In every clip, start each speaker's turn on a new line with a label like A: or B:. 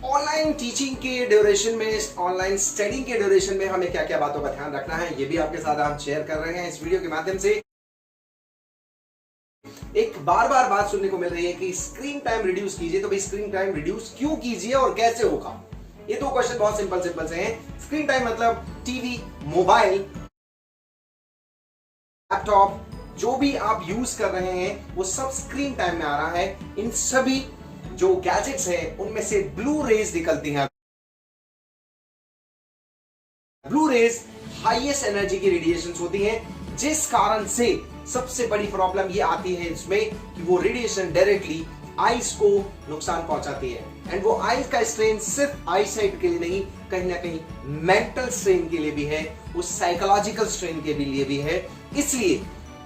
A: Online teaching के duration में, online studying के ड्यूरेशन में हमें क्या क्या बातों का ध्यान रखना है, ये भी आपके साथ हम शेयर कर रहे हैं इस वीडियो के माध्यम से। एक बार बार बात सुनने को मिल रही है कि स्क्रीन टाइम रिड्यूस कीजिए, तो भाई स्क्रीन टाइम रिड्यूस क्यों कीजिए और कैसे होगा? ये दो क्वेश्चन बहुत सिंपल से हैं। स्क्रीन टाइम मतलब टीवी, मोबाइल, लैपटॉप, जो भी आप यूज कर रहे हैं वो सब स्क्रीन टाइम में आ रहा है। इन सभी जो गैजेट्स हैं उनमें से ब्लू रेज निकलती हैं। ब्लू रेज हाईएस्ट एनर्जी की रेडिएशंस होती हैं, जिस कारण से सबसे बड़ी प्रॉब्लम ये आती है इसमें कि वो रेडिएशन डायरेक्टली आईज को नुकसान पहुंचाती है। एंड वो आईज का स्ट्रेन सिर्फ आई साइट के लिए नहीं, कहीं ना कहीं मेंटल स्ट्रेन के लिए भी है, उस साइकोलॉजिकल स्ट्रेन के भी लिए भी है। इसलिए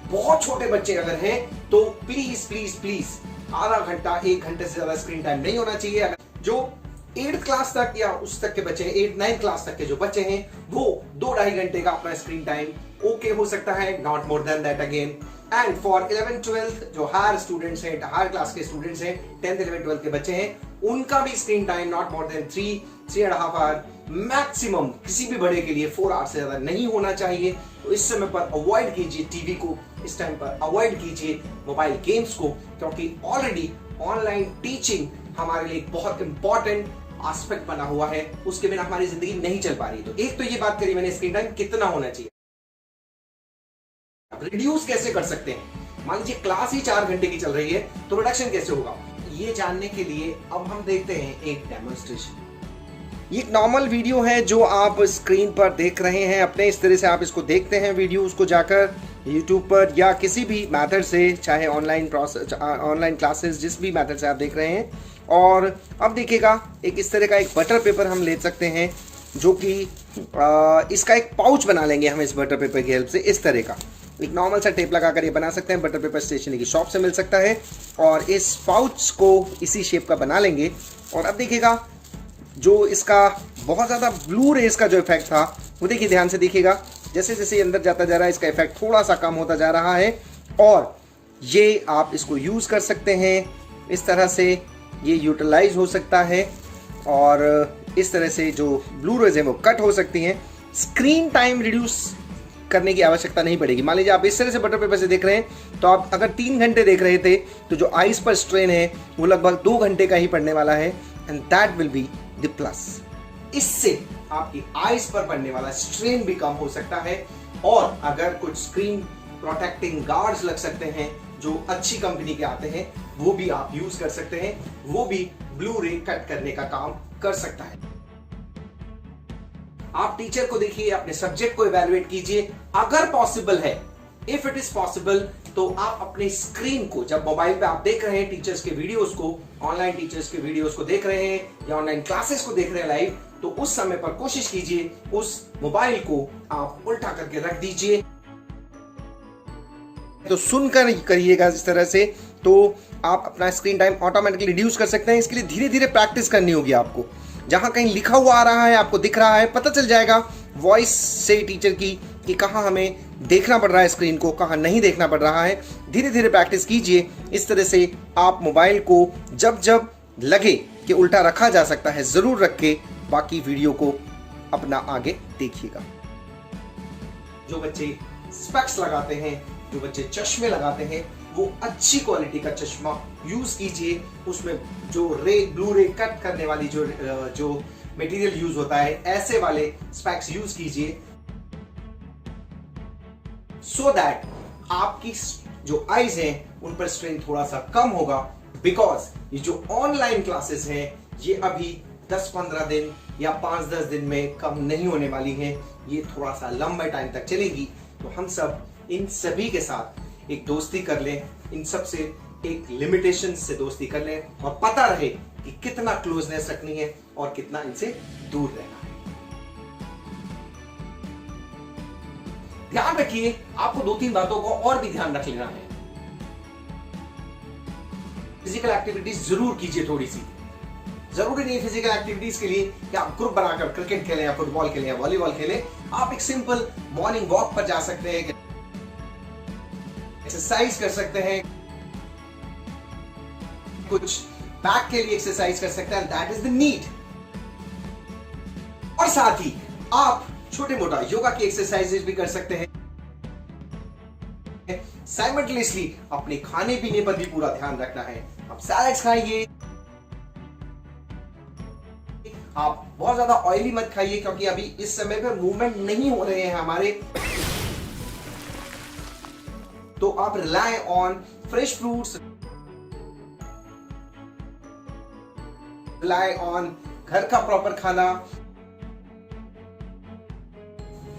A: बहुत छोटे बच्चे अगर हैं तो प्लीज प्लीज प्लीज आधा घंटा 1 घंटे से ज्यादा स्क्रीन टाइम नहीं होना चाहिए। जो 8th क्लास तक या उस तक के बच्चे हैं, 8th-9th क्लास तक के जो बच्चे हैं, वो 2-2.5 घंटे का अपना स्क्रीन टाइम ओके हो सकता है, not more than that again. And for 11th-12th जो हायर स्टूडेंट्स हैं, हायर क्लास के स्टूडेंट्स हैं, 10th 11th 12th के बच्चे हैं, उनका भी screen time not more than 3-3.5 hour, maximum किसी भी बड़े के लिए 4 आवर्स से ज्यादा नहीं होना चाहिए। तो इस समय पर अवॉइड कीजिए टीवी को, इस टाइम पर अवॉइड कीजिए मोबाइल गेम्स को, क्योंकि ऑलरेडी ऑनलाइन टीचिंग हमारे लिए बहुत इंपॉर्टेंट एस्पेक्ट बना हुआ है, उसके बिना हमारी जिंदगी नहीं चल पा रही। तो एक तो ये बात करी मैंने, स्क्रीन टाइम कितना होना चाहिए। रिड्यूस कैसे कर सकते हैं? मान लीजिए क्लास ही 4 घंटे की चल रही है, तो रिडक्शन कैसे होगा? ये जानने के लिए अब हम देखते हैं एक डेमोन्स्ट्रेशन। ये एक नॉर्मल वीडियो है जो आप स्क्रीन पर देख रहे हैं अपने, इस तरह से आप इसको देखते हैं वीडियो, उसको जाकर YouTube पर या किसी भी मेथड से, चाहे ऑनलाइन क्लासेस, जिस भी मेथड से आप देख रहे हैं। और अब देखिएगा एक इस तरह का एक बटर पेपर हम ले सकते हैं, जो कि इसका एक पाउच बना लेंगे हम इस बटर पेपर की हेल्प से। इस तरह का एक नॉर्मल सा टेप लगाकर ये बना सकते हैं, बटर पेपर स्टेशनरी की शॉप से मिल सकता है। और इस पाउच को इसी शेप का बना लेंगे। और अब देखिएगा जो इसका बहुत ज़्यादा ब्लू रेज का जो इफेक्ट था, वो देखिए ध्यान से देखिएगा, जैसे जैसे अंदर जाता जा रहा है इसका इफेक्ट थोड़ा सा कम होता जा रहा है। और ये आप इसको यूज़ कर सकते हैं, इस तरह से ये यूटिलाइज हो सकता है और इस तरह से जो ब्लू रेज है वो कट हो सकती हैं। स्क्रीन टाइम रिड्यूस करने की आवश्यकता नहीं पड़ेगी। मान लीजिए आप इस तरह से बटर पेपर से देख रहे हैं, तो आप अगर 3 घंटे देख रहे थे तो जो आइज पर स्ट्रेन है वो लगभग 2 घंटे का ही पड़ने वाला है। And that will be the plus. इससे आपकी आइज पर पड़ने वाला स्ट्रेन भी कम हो सकता है। और अगर कुछ स्क्रीन प्रोटेक्टिंग गार्ड्स लग सकते हैं जो अच्छी कंपनी के आते हैं, वो भी आप यूज कर सकते हैं, वो भी ब्लू रे कट करने का काम कर सकता है। आप टीचर को देखिए, अपने सब्जेक्ट को इवैल्यूएट कीजिए। अगर पॉसिबल है, इफ इट इज पॉसिबल, तो आप अपने स्क्रीन को, जब मोबाइल पे आप देख रहे हैं टीचर्स के वीडियोस को, ऑनलाइन टीचर्स के वीडियोस को देख रहे हैं या ऑनलाइन क्लासेस को देख रहे हैं लाइव, तो उस समय पर कोशिश कीजिए उस मोबाइल को आप उल्टा करके रख दीजिए। तो सुनकर करिएगा इस तरह से, तो आप अपना स्क्रीन टाइम ऑटोमेटिकली रिड्यूस कर सकते हैं। इसके लिए धीरे धीरे प्रैक्टिस करनी होगी आपको। जहां कहीं लिखा हुआ आ रहा है, आपको दिख रहा है, पता चल जाएगा वॉइस से टीचर की कि कहाँ हमें देखना पड़ रहा है स्क्रीन को, कहाँ नहीं देखना पड़ रहा है। धीरे धीरे प्रैक्टिस कीजिए। इस तरह से आप मोबाइल को जब जब लगे कि उल्टा रखा जा सकता है, ज़रूर रख के बाकी वीडियो को अपना आगे देखिएगा। जो बच्चे स्पेक्स लगाते हैं, जो बच्चे चश्मे लगाते हैं, वो अच्छी क्वालिटी का चश्मा यूज कीजिए। उसमें जो ब्लू रे कट करने वाली जो मटेरियल यूज होता है, ऐसे वाले स्पेक्स यूज कीजिए, सो दैट आपकी जो आईज हैं उन पर स्ट्रेन थोड़ा सा कम होगा। बिकॉज ये जो ऑनलाइन क्लासेस हैं, ये अभी 10-15 दिन या 5-10 दिन में कम नहीं होने वाली हैं, ये थोड़ा सा लंबे टाइम तक चलेगी। तो हम सब इन सभी के साथ एक दोस्ती कर लें, इन सब से एक लिमिटेशन से दोस्ती कर लें, और पता रहे कि कितना क्लोजनेस रखनी है और कितना इनसे दूर रहना है। ध्यान रखिए, आपको 2-3 बातों को और भी ध्यान रख लेना है। फिजिकल एक्टिविटीज जरूर कीजिए थोड़ी सी। जरूरी नहीं फिजिकल एक्टिविटीज के लिए कि आप ग्रुप बनाकर क्रिकेट खेलें या फुटबॉल खेलें या वॉलीबॉल खेलें। आप एक सिंपल मॉर्निंग वॉक पर जा सकते हैं, एक्सरसाइज कर सकते हैं, कुछ बैक के लिए एक्सरसाइज कर सकते हैं। That is the need. साथ ही आप छोटे मोटा योगा की एक्सरसाइजेस भी कर सकते हैं। साइमल्टेनियसली अपने खाने पीने पर भी पूरा ध्यान रखना है। आप सैलेड्स खाइए, आप बहुत ज्यादा ऑयली मत खाइए, क्योंकि अभी इस समय पे मूवमेंट नहीं हो रहे हैं हमारे। तो आप rely on fresh fruits, rely on घर का प्रॉपर खाना।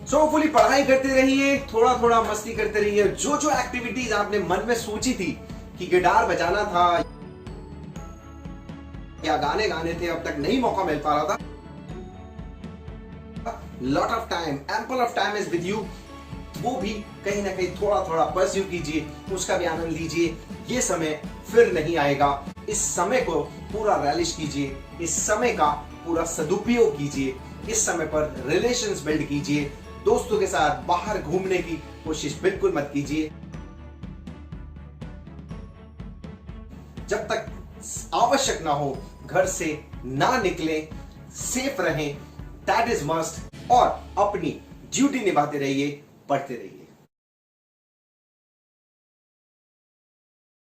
A: सो होपफुली पढ़ाई करते रहिए, थोड़ा थोड़ा मस्ती करते रहिए। जो जो एक्टिविटीज आपने मन में सोची थी कि गिटार बजाना था या गाने गाने थे, अब तक नहीं मौका मिल पा रहा था, lot of time, ample of time is with you. वो भी कहीं ना कहीं थोड़ा थोड़ा परस्यू कीजिए, उसका भी आनंद लीजिए। ये समय फिर नहीं आएगा। इस समय को पूरा रैलिश कीजिए, इस समय का पूरा सदुपयोग कीजिए, इस समय पर रिलेशंस बिल्ड कीजिए। दोस्तों के साथ बाहर घूमने की कोशिश बिल्कुल मत कीजिए। जब तक आवश्यक ना हो घर से ना निकलें, सेफ रहें, दैट इज मस्ट। और अपनी ड्यूटी निभाते रहिए, पढ़ते रहिए।